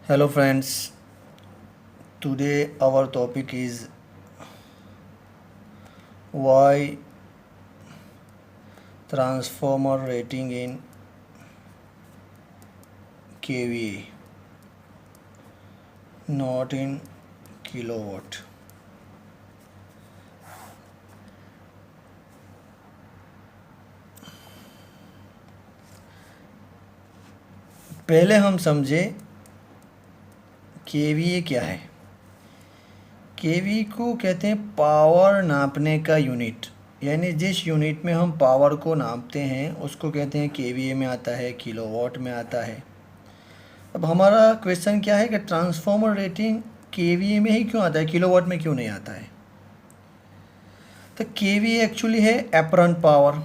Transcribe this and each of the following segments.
Hello friends, today our topic is why transformer rating in kVA, not in kilowatt. पहले हम समझे KVA क्या है। केवी को कहते हैं पावर नापने का यूनिट, यानी जिस यूनिट में हम पावर को नापते हैं उसको कहते हैं केवीए में आता है, किलोवाट में आता है। अब हमारा क्वेश्चन क्या है कि ट्रांसफॉर्मर रेटिंग केवीए में ही क्यों आता है, किलोवाट में क्यों नहीं आता है। तो केवीए एक्चुअली है एपरेंट पावर।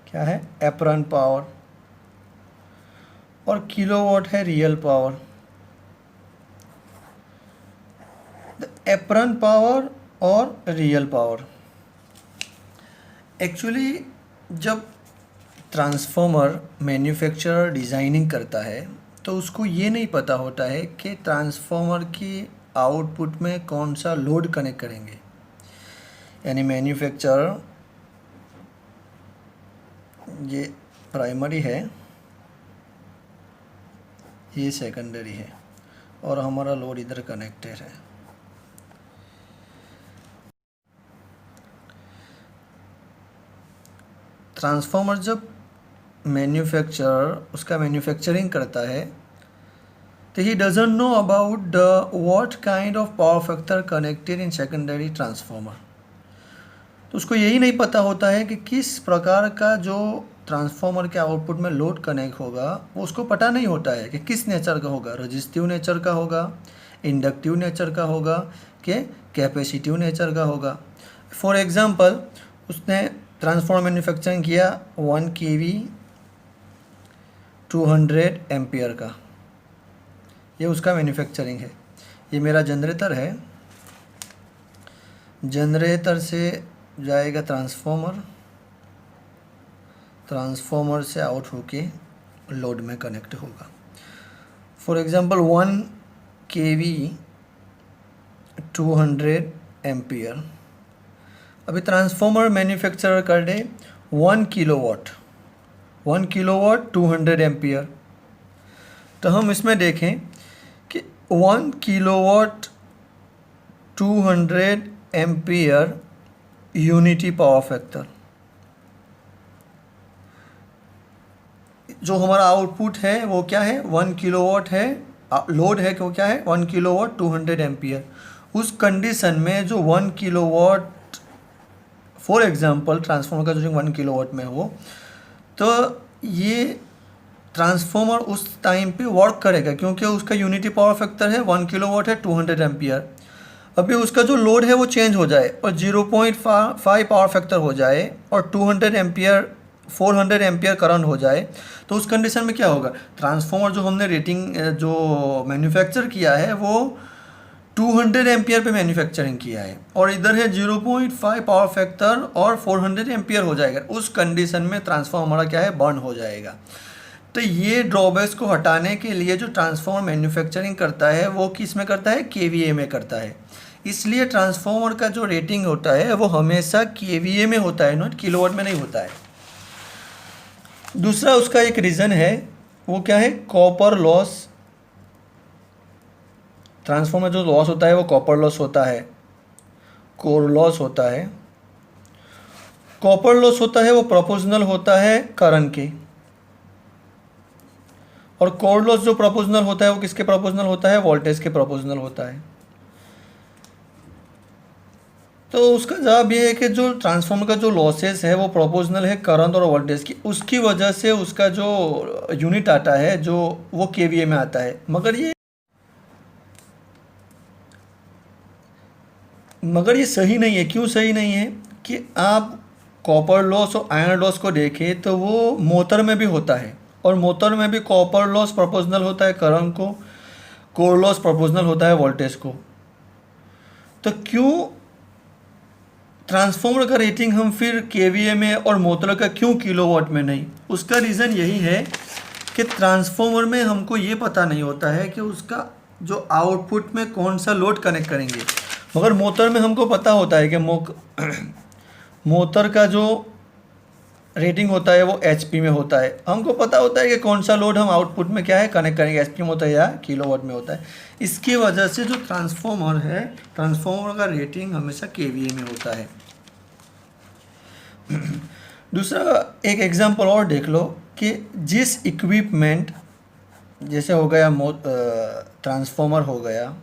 क्या है? Apparent power. और किलोवाट है रियल पावर। एपरेंट पावर और रियल पावर। एक्चुअली जब ट्रांसफॉर्मर मैन्युफैक्चरर डिज़ाइनिंग करता है तो उसको ये नहीं पता होता है कि ट्रांसफॉर्मर की आउटपुट में कौन सा लोड कनेक्ट करेंगे। यानी मैन्युफैक्चरर, ये प्राइमरी है, ये सेकेंडरी है और हमारा लोड इधर कनेक्टेड है। ट्रांसफॉर्मर जब मैन्युफैक्चरर उसका मैन्युफैक्चरिंग करता है तो he doesn't know about the what kind of power factor connected in secondary transformer. तो उसको यही नहीं पता होता है कि किस प्रकार का जो ट्रांसफॉर्मर के आउटपुट में लोड कनेक्ट होगा वो उसको पता नहीं होता है कि किस नेचर का होगा, रजिस्टिव नेचर का होगा, इंडक्टिव नेचर का होगा, कि कैपेसिटिव नेचर का होगा। फॉर एग्जांपल उसने ट्रांसफॉर्मर मैन्युफैक्चरिंग किया 1 kV 200 एम्पियर का, ये उसका मैन्युफैक्चरिंग है। ये मेरा जनरेटर है, जनरेटर से जाएगा ट्रांसफॉर्मर, ट्रांसफॉर्मर से आउट होके लोड में कनेक्ट होगा। For example 1 kV 200 ampere. अभी ट्रांसफॉर्मर मैन्युफैक्चरर कर दे 1 किलोवाट 200 एम्पियर। तो हम इसमें देखें कि 1 kilowatt 200 ampere unity power factor, जो हमारा आउटपुट है वो क्या है, 1 किलोवाट है, लोड है वो क्या है 1 किलोवाट 200 एम्पियर। उस कंडीशन में जो 1 किलोवाट, फॉर एग्जांपल ट्रांसफॉर्मर का जो 1 किलोवाट में हो, तो ये ट्रांसफॉर्मर उस टाइम पे वर्क करेगा क्योंकि उसका यूनिटी पावर फैक्टर है 1 किलोवाट है 200 एम्पियर। अभी उसका जो लोड है वो चेंज हो जाए और 0.5 पावर फैक्टर हो जाए और 200 एम्पियर 400 एम्पियर करंट हो जाए, तो उस कंडीशन में क्या होगा, ट्रांसफॉर्मर जो हमने रेटिंग जो मैन्युफैक्चर किया है वो 200 एम्पियर पे मैन्युफैक्चरिंग किया है और इधर है 0.5 पावर फैक्टर और 400 एम्पियर हो जाएगा। उस कंडीशन में ट्रांसफॉर्मर हमारा क्या है, बर्न हो जाएगा। तो ये ड्रॉबैक्स को हटाने के लिए जो ट्रांसफॉर्मर मैन्युफैक्चरिंग करता है वो किस में करता है, केवीए में करता है। इसलिए ट्रांसफॉर्मर का जो रेटिंग होता है वो हमेशा केवीए में होता है, नॉट किलोवाट में नहीं होता है। दूसरा उसका एक रीज़न है, वो क्या है, कॉपर लॉस। ट्रांसफॉर्मर में जो लॉस होता है वो कॉपर लॉस होता है, कोर लॉस होता है। कॉपर लॉस होता है वो प्रोपोर्शनल होता है करंट के, और कोर लॉस जो प्रोपोर्शनल होता है वो किसके प्रोपोर्शनल होता है, वोल्टेज के प्रोपोर्शनल होता है। तो उसका जवाब ये है कि जो ट्रांसफॉर्मर का जो लॉसेस है वो प्रोपोर्शनल है करंट और वोल्टेज की, उसकी वजह से उसका जो यूनिट आता है जो वो केवीए में आता है। मगर ये सही नहीं है। क्यों सही नहीं है कि आप कॉपर लॉस और आयरन लॉस को देखें तो वो मोटर में भी होता है और मोटर में भी कॉपर लॉस प्रोपोर्शनल होता है करंट को, कोर लॉस प्रोपोर्शनल होता है वोल्टेज को। तो क्यों ट्रांसफॉर्मर का रेटिंग हम फिर केवीए में और मोटर का क्यों किलोवाट में नहीं? उसका रीज़न यही है कि ट्रांसफॉर्मर में हमको ये पता नहीं होता है कि उसका जो आउटपुट में कौन सा लोड कनेक्ट करेंगे, मगर मोटर में हमको पता होता है कि मोटर का जो रेटिंग होता है वो एचपी में होता है। हमको पता होता है कि कौन सा लोड हम आउटपुट में क्या है कनेक्ट करेंगे, एचपी में होता है या किलोवाट में होता है। इसकी वजह से जो ट्रांसफॉर्मर है, ट्रांसफॉर्मर का रेटिंग हमेशा केवीए में होता है। दूसरा एक एग्जांपल और देख लो कि जिस इक्विपमेंट, जैसे हो गया ट्रांसफॉर्मर हो गया,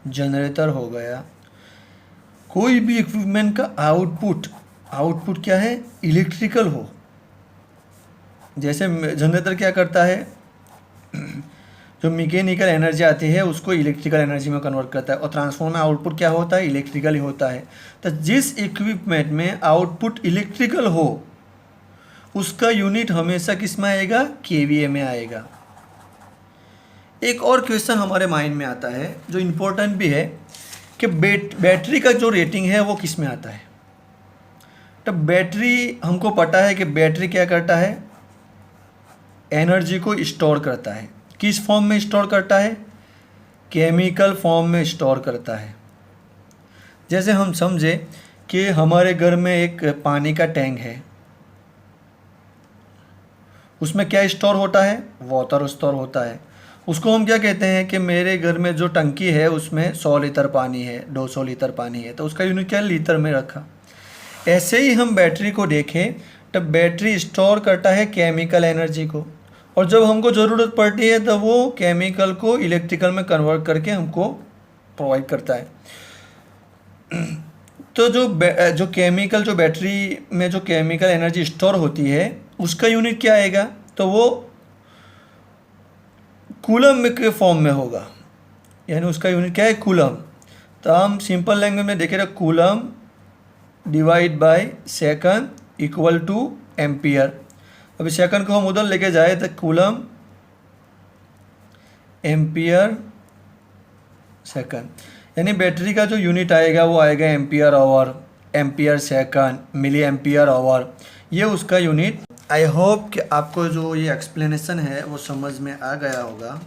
जनरेटर हो गया, कोई भी इक्विपमेंट का आउटपुट क्या है, इलेक्ट्रिकल हो। जैसे जनरेटर क्या करता है, जो मैकेनिकल एनर्जी आती है उसको इलेक्ट्रिकल एनर्जी में कन्वर्ट करता है, और ट्रांसफॉर्मर में आउटपुट क्या होता है, इलेक्ट्रिकल ही होता है। तो जिस इक्विपमेंट में आउटपुट इलेक्ट्रिकल हो उसका यूनिट हमेशा किस में आएगा, केवीए में आएगा। एक और क्वेश्चन हमारे माइंड में आता है जो इम्पोर्टेंट भी है कि बैटरी का जो रेटिंग है वो किस में आता है। तो बैटरी, हमको पता है कि बैटरी क्या करता है, एनर्जी को स्टोर करता है। किस फॉर्म में स्टोर करता है, केमिकल फॉर्म में स्टोर करता है। जैसे हम समझे कि हमारे घर में एक पानी का टैंक है, उसमें क्या स्टोर होता है, वाटर स्टोर होता है। उसको हम क्या कहते हैं कि मेरे घर में जो टंकी है उसमें 100 लीटर पानी है, 200 लीटर पानी है, तो उसका यूनिट क्या लीटर में रखा। ऐसे ही हम बैटरी को देखें तो बैटरी स्टोर करता है केमिकल एनर्जी को, और जब हमको ज़रूरत पड़ती है तो वो केमिकल को इलेक्ट्रिकल में कन्वर्ट करके हमको प्रोवाइड करता है। तो जो केमिकल, जो बैटरी में जो केमिकल एनर्जी स्टोर होती है उसका यूनिट क्या आएगा, तो वो कूलम के फॉर्म में होगा, यानी उसका यूनिट क्या है, कूलम। तो हम सिंपल लैंग्वेज में देखें तो coulomb divide by second equal to ampere. अभी सेकंड को हम उधर लेके जाए तो कूलम एम्पियर सेकंड, यानी बैटरी का जो यूनिट आएगा वो आएगा ampere hour, ampere second, milli ampere hour, ये उसका यूनिट। आई होप कि आपको जो ये एक्सप्लेनेशन है वो समझ में आ गया होगा।